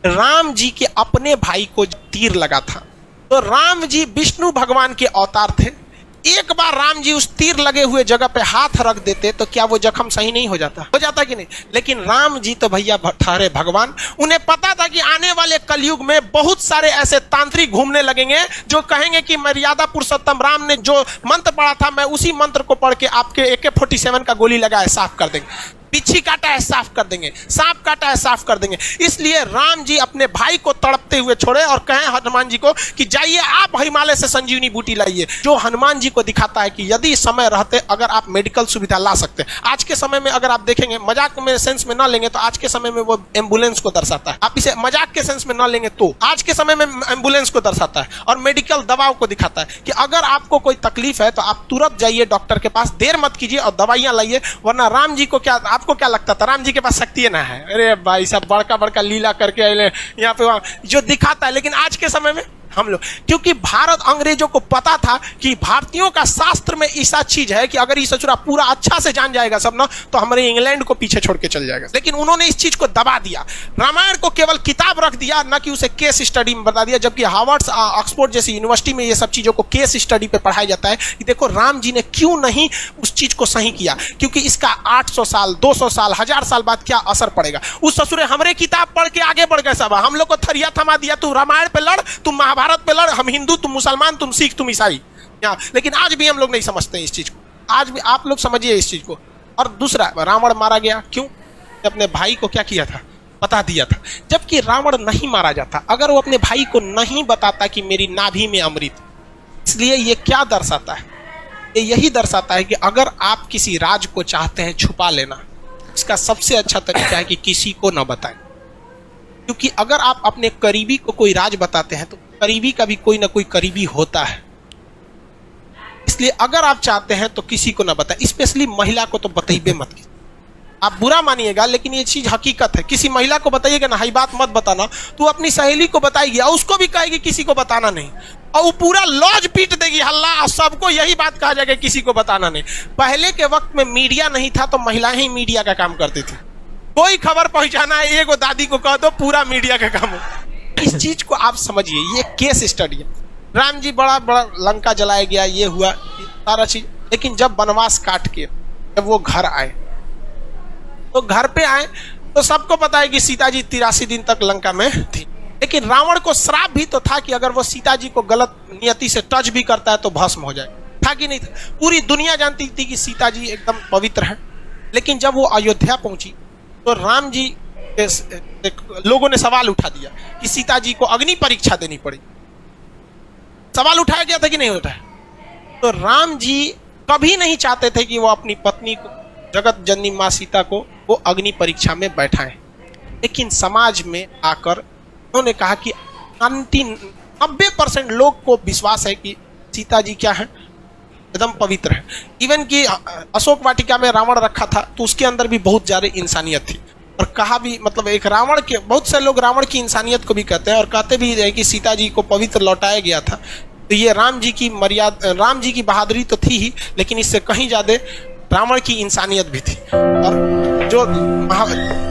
राम जी के अपने भाई को तीर लगा था, तो राम जी विष्णु भगवान के अवतार थे। एक बार राम जी उस तीर लगे हुए जगह पे हाथ रख देते तो क्या वो जख्म सही नहीं हो जाता कि नहीं? लेकिन राम जी तो भैया ठहरे भगवान। उन्हें पता था कि आने वाले कलयुग में बहुत सारे ऐसे तांत्रिक घूमने लगेंगे जो कहेंगे कि मर्यादा पुरुषोत्तम राम ने जो मंत्र पढ़ा था, मैं उसी मंत्र को पढ़ के आपके AK-47 का गोली लगाए साफ कर देंगे, पिछी काटा है साफ कर देंगे, सांप काटा है साफ कर देंगे। इसलिए राम जी अपने भाई को तड़पते हुए छोड़े और कहें हनुमान जी को कि जाइए आप हिमालय से संजीवनी बूटी लाइए, जो हनुमान जी को दिखाता है कि यदि समय रहते अगर आप मेडिकल सुविधा ला सकते हैं। आज के समय में अगर आप देखेंगे, मजाक में सेंस में ना लेंगे तो आज के समय में वो एम्बुलेंस को दर्शाता है। आप इसे मजाक के सेंस में ना लेंगे तो आज के समय में एम्बुलेंस को दर्शाता है और मेडिकल दवाओं को दिखाता है कि अगर आपको कोई तकलीफ है तो आप तुरंत जाइए डॉक्टर के पास, देर मत कीजिए और दवाइयां लाइए। वरना राम जी को क्या, आपको क्या लगता था राम जी के पास शक्ति ना है? अरे भाई साहब, बड़का बड़का लीला करके यहाँ पे वहां जो दिखाता है। लेकिन आज के समय में हम लोग, क्योंकि भारत अंग्रेजों को पता था कि भारतीयों का शास्त्र में ऐसा चीज है कि अगर ये सचुरा पूरा अच्छा से जान जाएगा सब ना, तो हमारे इंग्लैंड को पीछे छोड़ के चल जाएगा। लेकिन उन्होंने इस चीज को दबा दिया, रामायण को केवल किताब रख दिया, ना कि उसे केस स्टडी में बता दिया। जबकि हार्वर्ड, ऑक्सफोर्ड जैसी यूनिवर्सिटी में ये सब चीजों को केस स्टडी पे पढ़ाया जाता है कि देखो राम जी ने क्यों नहीं उस चीज को सही किया, क्योंकि इसका 800 साल 200 साल 1000 साल बाद क्या असर पड़ेगा। उस ससुरे हमरे किताब पढ़ के आगे बढ़ गए सब, हम लोग को थरिया थमा दिया, तू रामायण पे लड़, तुम महाभारत पे लड़, हम हिंदू तुम मुसलमान, तुम सिख तुम ईसाई। लेकिन आज भी हम लोग नहीं समझते हैं इस चीज को, आज भी आप लोग समझिए इस चीज को। और दूसरा, रावण मारा गया क्यों? अपने भाई को क्या किया था, बता दिया था। जबकि रावण नहीं मारा जाता अगर वो अपने भाई को नहीं बताता कि मेरी नाभि में अमृत। इसलिए ये क्या दर्शाता है? ये यही दर्शाता है कि अगर आप किसी राज को चाहते हैं छुपा लेना, इसका सबसे अच्छा तरीका है कि किसी को ना बताएं। क्योंकि अगर आप अपने करीबी को कोई राज बताते हैं तो करीबी का भी कोई ना कोई करीबी होता है। इसलिए अगर आप चाहते हैं तो किसी को ना बताएं, स्पेशली महिला को तो बताइए मत। आप बुरा मानिएगा लेकिन ये चीज हकीकत है। किसी महिला को बताइएगा ना, हाई बात मत बताना, तो अपनी सहेली को बताएगी और उसको भी कहेगी किसी को बताना नहीं, और वो पूरा लॉज पीट देगी हल्ला, और सबको यही बात कहा जाएगा किसी को बताना नहीं। पहले के वक्त में मीडिया नहीं था तो महिलाएं ही मीडिया का काम करती थी। कोई खबर पहुंचाना है, एगो दादी को कह दो, पूरा मीडिया का काम हो। इस चीज को आप समझिए, ये केस स्टडी है। राम जी बड़ा बड़ा लंका जलाया गया, ये हुआ सारा चीज, लेकिन जब वनवास काट के जब वो घर आए, तो घर पे आए तो सबको पता है कि सीता जी 83 दिन तक लंका में थी। लेकिन रावण को श्राप भी तो था कि अगर वो सीता जी को गलत नियति से टच भी करता है तो भस्म हो जाए, था कि नहीं था? पूरी दुनिया जानती थी कि सीता जी एकदम पवित्र है। लेकिन जब वो अयोध्या पहुंची तो राम जी लोगों ने सवाल उठा दिया कि सीता जी को अग्नि परीक्षा देनी पड़ी। सवाल उठाया गया था कि नहीं उठाया? तो राम जी कभी नहीं चाहते थे कि वो अपनी पत्नी को, जगत जननी माँ सीता को, वो अग्नि परीक्षा में बैठाएं। लेकिन समाज में आकर उन्होंने कहा कि 90% लोग को विश्वास है कि सीता जी क्या है, एकदम पवित्र है। इवन कि अशोक वाटिका में रावण रखा था तो उसके अंदर भी बहुत ज्यादा इंसानियत थी। और कहा भी, मतलब एक रावण के, बहुत से लोग रावण की इंसानियत को भी कहते हैं और कहते भी है कि सीता जी को पवित्र लौटाया गया था। तो ये राम जी की मर्यादा, राम जी की बहादुरी तो थी ही, लेकिन इससे कहीं ज्यादा रावण की इंसानियत भी थी। और जो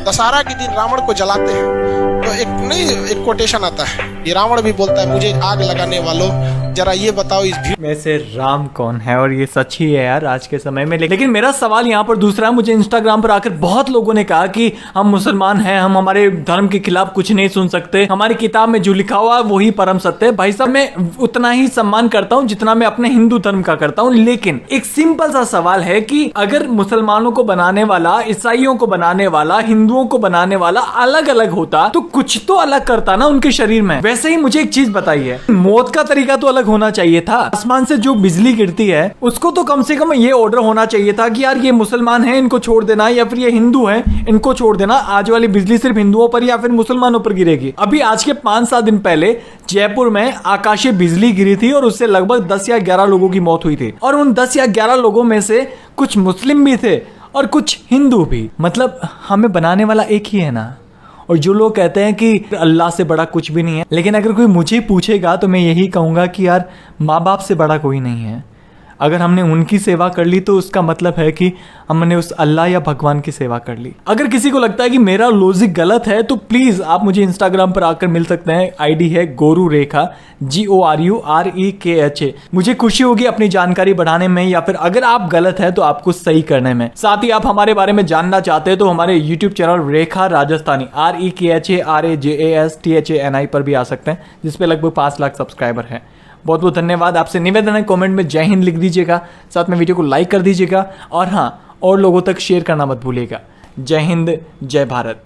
दशहरा के दिन रावण को जलाते हैं तो एक कोटेशन आता है, ये रावण भी बोलता है, मुझे आग लगाने वालों जरा ये बताओ इस भीड़ में से राम कौन है। और ये सच ही है यार आज के समय में। लेकिन मेरा सवाल यहाँ पर दूसरा, मुझे इंस्टाग्राम पर आकर बहुत लोगों ने कहा कि हम मुसलमान हैं, हम हमारे धर्म के खिलाफ कुछ नहीं सुन सकते, हमारी किताब में जो लिखा हुआ वही परम सत्य है। भाई साहब, मैं उतना ही सम्मान करता हूँ जितना मैं अपने हिंदू धर्म का करता हूँ। लेकिन एक सिंपल सा सवाल है कि अगर मुसलमानों को बनाने वाला, ईसाइयों को बनाने वाला, हिंदुओं को बनाने वाला अलग अलग होता तो कुछ तो अलग करता ना उनके शरीर में। वैसे ही मुझे एक चीज बताइए, मौत का तरीका तो अलग होना चाहिए था। आसमान से जो बिजली गिरती है उसको तो कम से कम ये ऑर्डर होना चाहिए था कि यार ये मुसलमान है इनको छोड़ देना, या फिर ये हिंदू है इनको छोड़ देना। आज वाली बिजली सिर्फ हिंदुओं पर या फिर मुसलमानों पर गिरेगी। अभी आज के 5-7 दिन पहले जयपुर में आकाशीय बिजली गिरी थी और उससे लगभग 10 या 11 लोगों की मौत हुई थी। और उन 10 या 11 लोगों में से कुछ मुस्लिम भी थे और कुछ हिंदू भी। मतलब हमें बनाने वाला एक ही है ना। और जो लोग कहते हैं कि अल्लाह से बड़ा कुछ भी नहीं है, लेकिन अगर कोई मुझे पूछेगा तो मैं यही कहूँगा कि यार माँ बाप से बड़ा कोई नहीं है। अगर हमने उनकी सेवा कर ली तो उसका मतलब है कि हमने उस अल्लाह या भगवान की सेवा कर ली। अगर किसी को लगता है कि मेरा लॉजिक गलत है तो प्लीज आप मुझे इंस्टाग्राम पर आकर मिल सकते हैं। आईडी है गोरू रेखा, GORUREKHA। मुझे खुशी होगी अपनी जानकारी बढ़ाने में, या फिर अगर आप गलत है तो आपको सही करने में। साथ ही आप हमारे बारे में जानना चाहते हैं तो हमारे यूट्यूब चैनल रेखा राजस्थानी REKHARAJASTHANI पर भी आ सकते हैं, जिसपे लगभग 5 लाख सब्सक्राइबर हैं। बहुत बहुत धन्यवाद। आपसे निवेदन है कमेंट में जय हिंद लिख दीजिएगा, साथ में वीडियो को लाइक कर दीजिएगा, और हाँ, और लोगों तक शेयर करना मत भूलिएगा। जय हिंद, जय भारत।